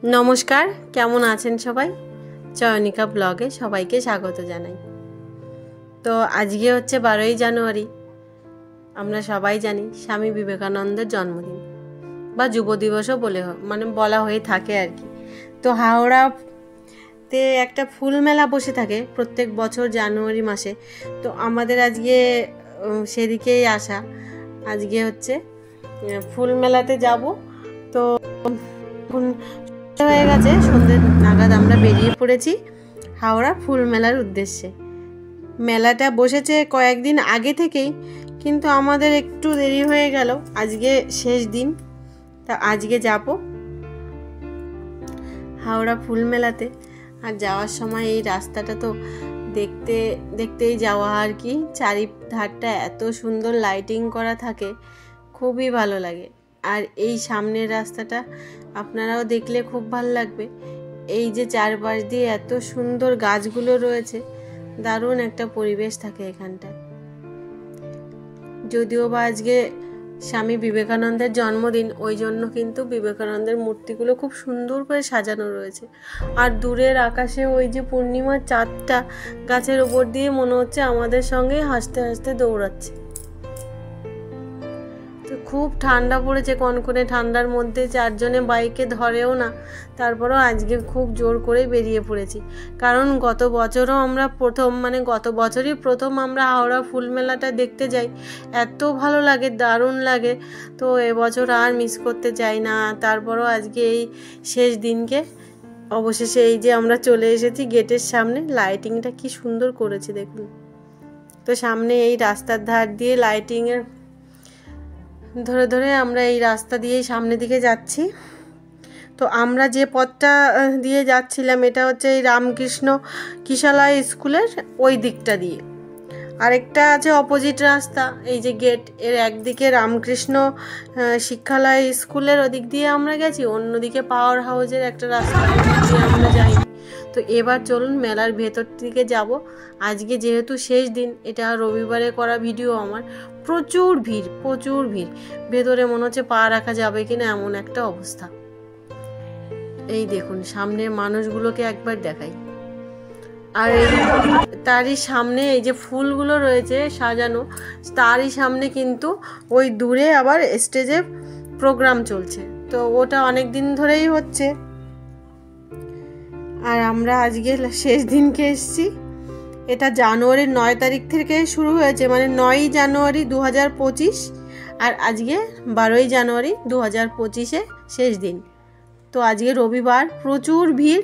नमस्कार केमन आছেন सबाई चयनिका ब्लगे सबाइके स्वागत जानाई। तो आजके होच्छे 12 জানুয়ারি আমরা সবাই জানি স্বামী বিবেকানন্দের জন্মদিন বা যুব দিবসও বলা হয়ে থাকে আর কি। তো হাওড়াতে একটা ফুল মেলা বসে থাকে প্রত্যেক বছর জানুয়ারি মাসে। তো আমাদের আজকে সেদিকেই আসা, আজকে হচ্ছে ফুল মেলাতে যাব। তো হয়ে গেছে, সন্ধ্যে নাগাদ আমরা বেরিয়ে পড়েছি হাওড়া ফুল মেলার উদ্দেশ্যে। মেলাটা বসেছে কয়েকদিন আগে থেকেই, কিন্তু আমাদের একটু দেরি হয়ে গেল, আজকে শেষ দিন। তা আজকে যাব হাওড়া ফুল মেলাতে। আর যাওয়ার সময় এই রাস্তাটা তো দেখতেই যাওয়া আর কি। চারিধারটা এত সুন্দর লাইটিং করা থাকে, খুবই ভালো লাগে। আর এই সামনের রাস্তাটা আপনারাও দেখলে খুব ভালো লাগবে। এই যে চারপাশ দিয়ে এত সুন্দর গাছগুলো রয়েছে, দারুণ একটা পরিবেশ থাকে এখানটায়। যদিও বা আজকে স্বামী বিবেকানন্দের জন্মদিন, ওই জন্য কিন্তু বিবেকানন্দের মূর্তিগুলো খুব সুন্দর করে সাজানো রয়েছে। আর দূরের আকাশে ওই যে পূর্ণিমার চাঁদটা গাছের উপর দিয়ে মনে হচ্ছে আমাদের সঙ্গে হাসতে হাসতে দৌড়াচ্ছে। তো খুব ঠান্ডা পড়েছে, কনকনে ঠান্ডার মধ্যে চারজনে বাইকে ধরেও না, তারপরেও আজকে খুব জোর করে বেরিয়ে পড়েছি। কারণ গত বছরও আমরা গত বছরই প্রথম আমরা হাওড়া ফুল মেলাটা দেখতে যাই, এত ভালো লাগে, দারুণ লাগে। তো এবছর আর মিস করতে চাই না। তারপরও আজকে এই শেষ দিনকে অবশেষে এই যে আমরা চলে এসেছি গেটের সামনে। লাইটিংটা কি সুন্দর করেছে দেখুন। তো সামনে এই রাস্তার ধার দিয়ে লাইটিংয়ের ধরে ধরে আমরা এই রাস্তা দিয়েই সামনের দিকে যাচ্ছি। তো আমরা যে পথটা দিয়ে যাচ্ছিলাম এটা হচ্ছে এই রামকৃষ্ণ কিশালয় স্কুলের ওই দিকটা দিয়ে। আরেকটা আছে অপোজিট রাস্তা, এই যে গেট, এর একদিকে রামকৃষ্ণ শিক্ষালয় স্কুলের ওদিক দিয়ে আমরা গেছি, অন্যদিকে পাওয়ার হাউসের একটা রাস্তা দিয়ে আমরা যাই। তো এবার চলুন মেলার ভেতর দিকে যাব। আজকে যেহেতু শেষ দিন, এটা রবিবারে করা ভিডিও আমার, প্রচুর ভিড়, ভেতরে মনে হচ্ছে পা রাখা যাবে কিনা এমন একটা অবস্থা। এই দেখুন সামনের মানুষগুলোকে একবার দেখাই। আর তারই সামনে এই যে ফুলগুলো রয়েছে সাজানো, তারই সামনে কিন্তু ওই দূরে আবার স্টেজে প্রোগ্রাম চলছে। তো ওটা অনেক দিন ধরেই হচ্ছে। আর আমরা আজকে শেষ দিনকে এসেছি। এটা জানুয়ারির 9 তারিখ থেকে শুরু হয়েছে, মানে 9 জানুয়ারি 2025, আর আজকে 12 জানুয়ারি 2025-এ শেষ দিন। তো আজকে রবিবার, প্রচুর ভিড়।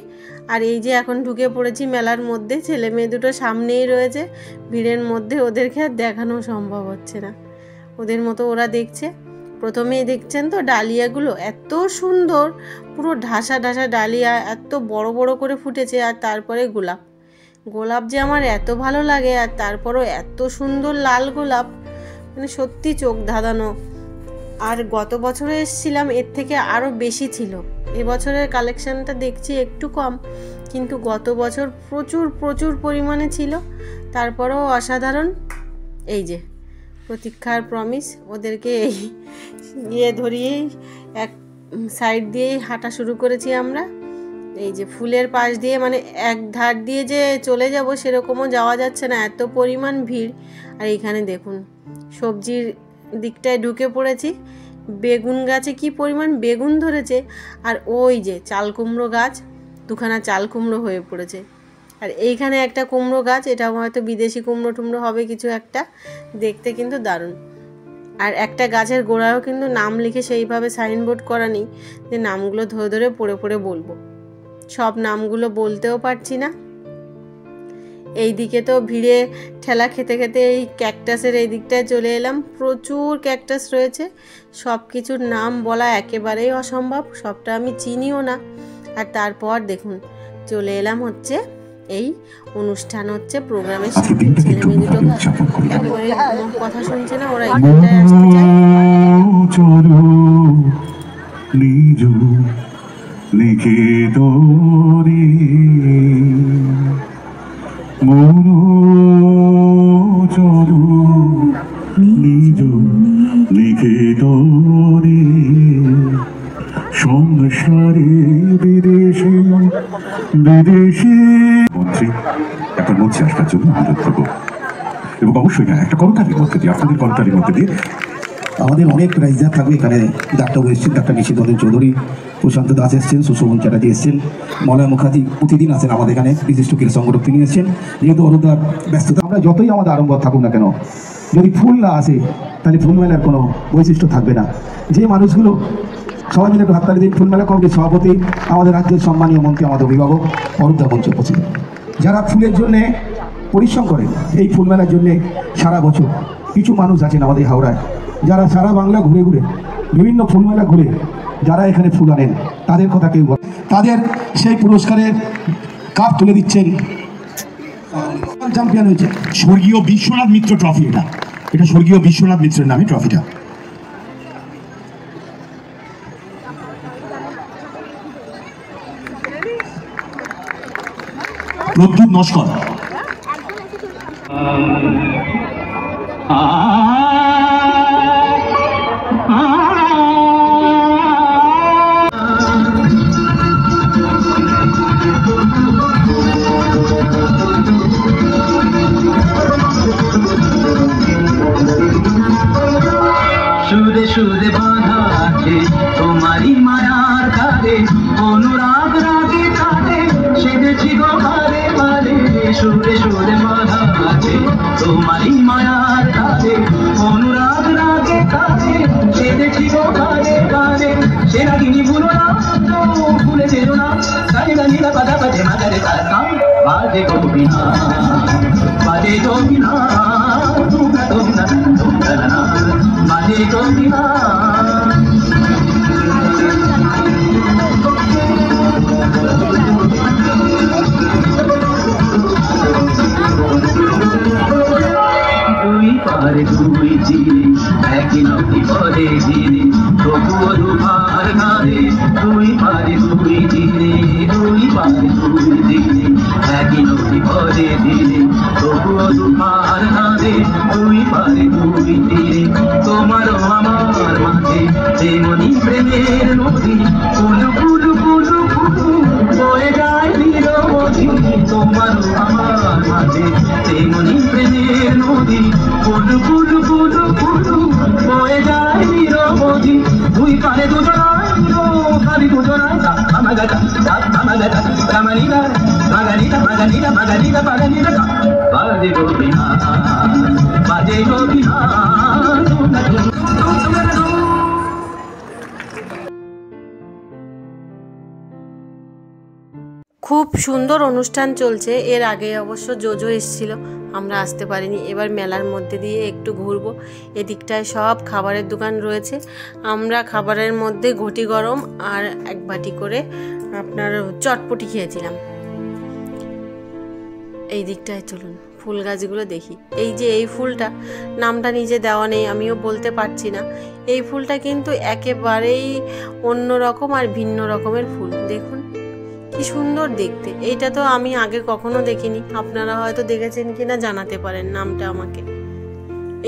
আর এই যে এখন ঢুকে পড়েছি মেলার মধ্যে, ছেলে মেয়ে দুটো সামনেই রয়েছে। ভিড়ের মধ্যে ওদেরকে আর দেখানো সম্ভব হচ্ছে না, ওদের মতো ওরা দেখছে। প্রথমেই দেখছেন তো ডালিয়াগুলো এত সুন্দর, পুরো ঢাসা ডালিয়া, এত বড় বড় করে ফুটেছে। আর তারপরে গোলাপ যে আমার এত ভালো লাগে, আর তারপরও এত সুন্দর লাল গোলাপ, মানে সত্যি চোখ ধাঁধানো। আর গত বছরে এসেছিলাম, এর থেকে আরও বেশি ছিল। এবছরের কালেকশানটা দেখছি একটু কম, কিন্তু গত বছর প্রচুর পরিমাণে ছিল। তারপরেও অসাধারণ। এই যে প্রতীক্ষার প্রমিস, ওদেরকে এই ধরিয়েই এক সাইড দিয়েই হাঁটা শুরু করেছি আমরা। এই যে ফুলের পাশ দিয়ে, মানে এক ধার দিয়ে যে চলে যাব সেরকমও যাওয়া যাচ্ছে না, এত পরিমাণ ভিড়। আর এইখানে দেখুন সবজির দিকটায় ঢুকে পড়েছি। বেগুন গাছে কি পরিমাণ বেগুন ধরেছে। আর ওই যে চাল কুমড়ো গাছ, দুখানা চাল কুমড়ো হয়ে পড়েছে। আর এইখানে একটা কুমড়ো গাছ, এটা হয়তো বিদেশি কুমড়ো হবে কিছু একটা, দেখতে কিন্তু দারুণ। আর একটা গাছের গোড়ায়ও কিন্তু নাম লিখে সেইভাবে সাইনবোর্ড করা নেই, যে নামগুলো ধরে ধরে পড়ে বলবো। সব নামগুলো বলতেও পারছি না। এই দিকে তো ভিড়ে ঠেলা খেতে এই ক্যাকটাসের এই দিকটায় চলে এলাম। প্রচুর ক্যাকটাস রয়েছে, সব কিছুর নাম বলা একেবারেই অসম্ভব, সবটা আমি চিনিও না। আর তারপর দেখুন চলে এলাম হচ্ছে এই অনুষ্ঠান হচ্ছে প্রোগ্রামের সামনে। ছেলে মেয়ে দুটো একেবারে কথা শুনছে না, ওরা এখানটায় আসতে চায়। সংসারে বিদেশি বিদেশি মন্ত্রী আপনার মঞ্চে আসবার জন্য অনুরোধ করবো, এবং অবশ্যই হ্যাঁ একটা করতালির মধ্যে দিয়ে, আপনাদের করতালির মধ্যে দিয়ে। আমাদের অনেক রাইজার থাকবে এখানে। ডাক্তারবাবু এসছেন, ডাক্তার নিশিতরঞ্জন চৌধুরী, প্রশান্ত দাস এসছেন, সুশোভন চ্যাটার্জি এসছেন, মলয় মুখার্জি প্রতিদিন আসেন আমাদের এখানে, বিশিষ্ট ক্রীড়া সংগঠক তিনি এসছেন। যেহেতু অনুদার ব্যস্ততা, আমরা যতই আমাদের আড়ম্বর থাকুক না কেন, যদি ফুল না আসে তাহলে ফুল মেলার কোনো বৈশিষ্ট্য থাকবে না। যে মানুষগুলো সবাই মিলে একটু হাততালি দিন। ফুল মেলা কমিটির সভাপতি, আমাদের রাজ্যের সম্মানীয় মন্ত্রী, আমাদের অভিভাবক অরুণদা মঞ্চে উপস্থিত, যারা ফুলের জন্যে পরিশ্রম করেন এই ফুল মেলার জন্যে সারা বছর। কিছু মানুষ আছেন আমাদের হাওড়ায় যারা সারা বাংলা ঘুরে ঘুরে বিভিন্ন ফুল মেলা ঘুরে যারা এখানে ফুল আনেন, তাদের কথা কেউ বলে, তাদের সেই পুরস্কারের কাপ তুলে দিচ্ছেন। চ্যাম্পিয়ন হয়েছে স্বর্গীয় বিশ্বনাথ মিত্র ট্রফি। এটা স্বর্গীয় বিশ্বনাথ মিত্রের নামে ট্রফিটা। প্রদ্যুৎ নস্কর। সুরে সুরে বাঁধা আছে তোমারই মায়ার কারে, অনুরাগ রাগে কারে সেজেছি গো বারে বারে। সুরে সুরে বাঁধা আছে তোমারই মায়ার কারে, অনুরাগ রাগে কারে সেজেছি গো বারে বারে। সে রাগিনী ভুলো না তো ভুলে যেও না, গানে গানিলা বাজা বাজে মাজারে তারকা বাজে গোবিনা, বাজে গোবিনা তোমরা তোমরা তোমরা না বাজে গোবিনা। দুই পারে দুই চিরে একই নদী পরে ধীরে, তবুও দুপার ঘাড়ে দুই পারে দুই চিরে, দুই পারে দুই চিরে একই নদী পরে ধীরে, তবুও দুপার ঘাড়ে দুই পারে দুই তীরে। তোমারও আমার মাঝে যেমনি প্রেমের নদী, কুলু কুলু কুলু কুলু বয়ে যায় নিরবধি। তোমারও আমার মাঝে যেমনি প্রেমের নদী, কুলু কুলু কুলু কুলু বয়ে যায় নিরবধি। দুই কানে দুজনায় খালি দুজনায় আমাগাটা আমাগাটা কামানিটা মাগানিটা মাগানিটা মাগানিটা মাগানিটা বাজে গোবিনা বাজে গোবিনা। খুব সুন্দর অনুষ্ঠান চলছে। এর আগে অবশ্য জোজো এসেছিল, আমরা আসতে পারিনি। এবার মেলার মধ্যে দিয়ে একটু ঘুরবো। এদিকটায় সব খাবারের দোকান রয়েছে। আমরা খাবারের মধ্যে ঘটি গরম আর এক বাটি করে আপনার চটপটি খেয়েছিলাম। এই দিকটায় চলুন, ফুল গাছগুলো দেখি। এই যে এই ফুলটা, নামটা নিজে দেওয়া নেই, আমিও বলতে পারছি না। এই ফুলটা কিন্তু একেবারেই অন্য রকম আর ভিন্ন রকমের ফুল। দেখুন কি সুন্দর দেখতে। এইটা তো আমি আগে কখনো দেখিনি, আপনারা হয়তো দেখেছেন কিনা জানাতে পারেন নামটা আমাকে।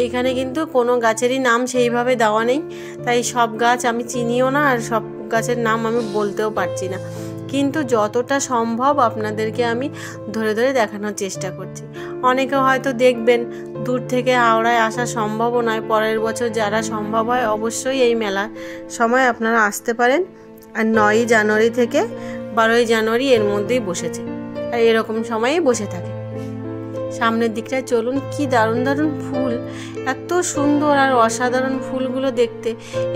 এইখানে কিন্তু কোনো গাছেরই নাম সেইভাবে দেওয়া নেই, তাই সব গাছ আমি চিনিও না আর সব গাছের নাম আমি বলতেও পারছি না, কিন্তু যতটা সম্ভব আপনাদেরকে আমি ধরে ধরে দেখানোর চেষ্টা করছি। অনেকে হয়তো দেখবেন, দূর থেকে হাওড়ায় আসা সম্ভবও নয়। পরের বছর যারা সম্ভব হয় অবশ্যই এই মেলার সময় আপনারা আসতে পারেন। আর 9ই জানুয়ারি থেকে 12ই জানুয়ারি এর মধ্যেই বসেছে, আর এরকম সময়েই বসে থাকে। সামনের দিকটায় চলুন, কি দারুণ দারুণ ফুল, এত সুন্দর আর অসাধারণ ফুলগুলো দেখতে।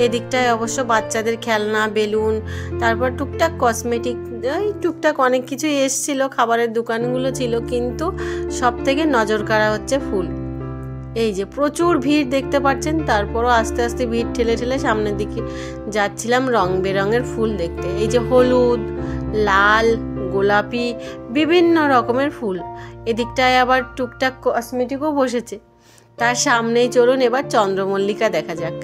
এদিকটায় অবশ্য বাচ্চাদের খেলনা, বেলুন, তারপর টুকটাক কসমেটিক, টুকটাক অনেক কিছুই এসছিল, খাবারের দোকানগুলো ছিল, কিন্তু সব থেকে নজর কাড়া হচ্ছে ফুল। এই যে প্রচুর ভিড় দেখতে পাচ্ছেন, তারপরও আস্তে আস্তে ভিড় ঠেলে ঠেলে সামনের দিকে যাচ্ছিলাম রং বেরঙের ফুল দেখতে। এই যে হলুদ, লাল, গোলাপি, বিভিন্ন রকমের ফুল। এদিকটায় আবার টুকটাক কসমেটিকও বসেছে। তার সামনেই চলুন এবার চন্দ্রমল্লিকা দেখা যাক।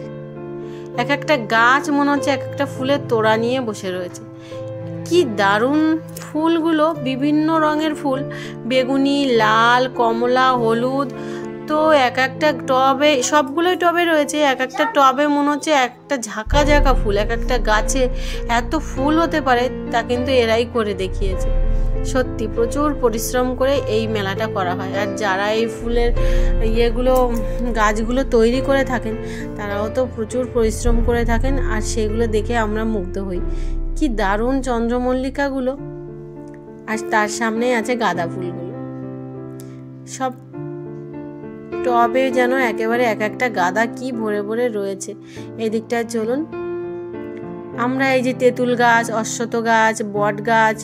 এক একটা গাছ মনে হচ্ছে এক একটা ফুলের তোড়া নিয়ে বসে রয়েছে। কি দারুণ ফুলগুলো, বিভিন্ন রঙের ফুল, বেগুনি, লাল, কমলা, হলুদ, এত এক একটা টবে, সবগুলোই টবে রয়েছে, এক একটা টবে মনে হচ্ছে একটা ঝাঁকা ঝাঁকা ফুল। এক একটা গাছে এত ফুল হতে পারে তা কিন্তু এরাই করে দেখিয়েছে। সত্যি প্রচুর পরিশ্রম করে এই মেলাটা করা হয়। আর যারা এই ফুলের ইয়েগুলো গাছগুলো তৈরি করে থাকেন তারাও তো প্রচুর পরিশ্রম করে থাকেন, আর সেগুলো দেখে আমরা মুগ্ধ হই। কি দারুণ চন্দ্রমল্লিকাগুলো, আর তার সামনেই আছে গাঁদা ফুলগুলো। সব টবে যেন একেবারে এক একটা গাঁদা কি ভরে ভরে রয়েছে। এই দিকটায় চলুন, আমরা এই যে তেঁতুল গাছ, অশ্বত্থ গাছ, বট গাছ,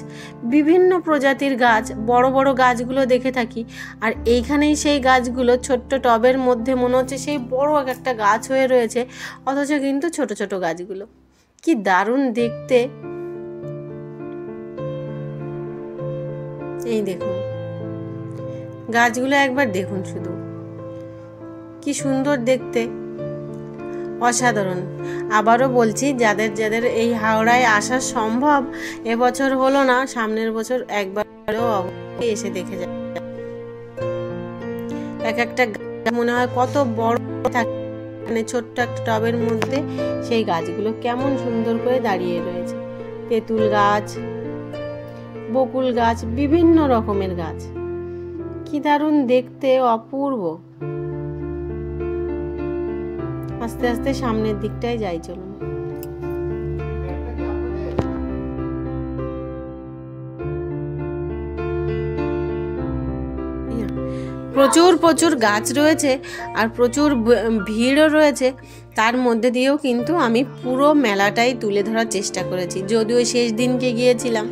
বিভিন্ন প্রজাতির গাছ, বড় বড় গাছগুলো দেখে থাকি, আর এইখানেই সেই গাছগুলো ছোট্ট টবের মধ্যে মনে হচ্ছে সেই বড় এক একটা গাছ হয়ে রয়েছে, অথচ কিন্তু ছোট ছোট গাছগুলো। কি দারুণ দেখতে। এই দেখুন গাছগুলো একবার দেখুন, শুধু কি সুন্দর দেখতে, অসাধারণ। আবারও বলছি, যাদের যাদের এই হাওড়ায় আসা সম্ভব, এবছর হলো না, সামনের বছর একবারও অবশ্যই এসে দেখে যাবে। এক একটা মনে হয় কত বড় থাকে, মানে ছোট্ট একটা টবের মধ্যে সেই গাছগুলো কেমন সুন্দর করে দাঁড়িয়ে রয়েছে। তেঁতুল গাছ, বকুল গাছ, বিভিন্ন রকমের গাছ, কি দারুণ দেখতে, অপূর্ব। আস্তে আস্তে সামনের দিকটায় যাই, চলুন। প্রচুর প্রচুর গাছ রয়েছে আর প্রচুর ভিড়ও রয়েছে, তার মধ্যে দিয়েও কিন্তু আমি পুরো মেলাটাই তুলে ধরার চেষ্টা করেছি। যদিও শেষ দিনকে গিয়েছিলাম,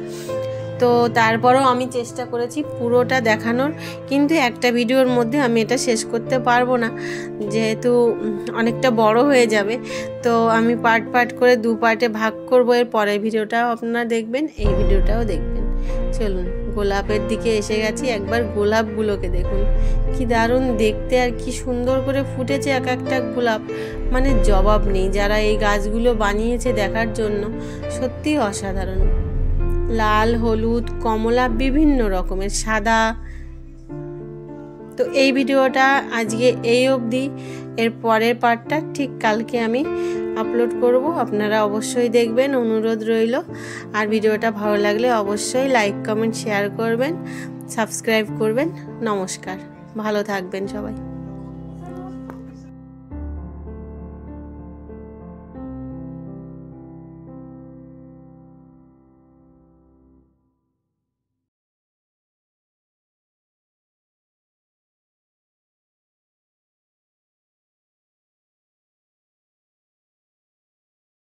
তো তারপরেও আমি চেষ্টা করেছি পুরোটা দেখানোর, কিন্তু একটা ভিডিওর মধ্যে আমি এটা শেষ করতে পারবো না, যেহেতু অনেকটা বড় হয়ে যাবে। তো আমি পার্ট পার্ট করে 2 পার্টে ভাগ করবো। এর পরের ভিডিওটাও আপনারা দেখবেন, এই ভিডিওটাও দেখবেন। চলুন, গোলাপের দিকে এসে গেছি। একবার গোলাপগুলোকে দেখুন, কি দারুণ দেখতে, আর কি সুন্দর করে ফুটেছে এক একটা গোলাপ, মানে জবাব নেই। যারা এই গাছগুলো বানিয়েছে দেখার জন্য সত্যিই অসাধারণ। লাল, হলুদ, কমলা, বিভিন্ন রকমের, সাদা। তো এই ভিডিওটা আজকে এই অবধি। এর পরের পার্টটা ঠিক কালকে আমি আপলোড করব, আপনারা অবশ্যই দেখবেন, অনুরোধ রইল। আর ভিডিওটা ভালো লাগলে অবশ্যই লাইক, কমেন্ট, শেয়ার করবেন, সাবস্ক্রাইব করবেন। নমস্কার, ভালো থাকবেন সবাই।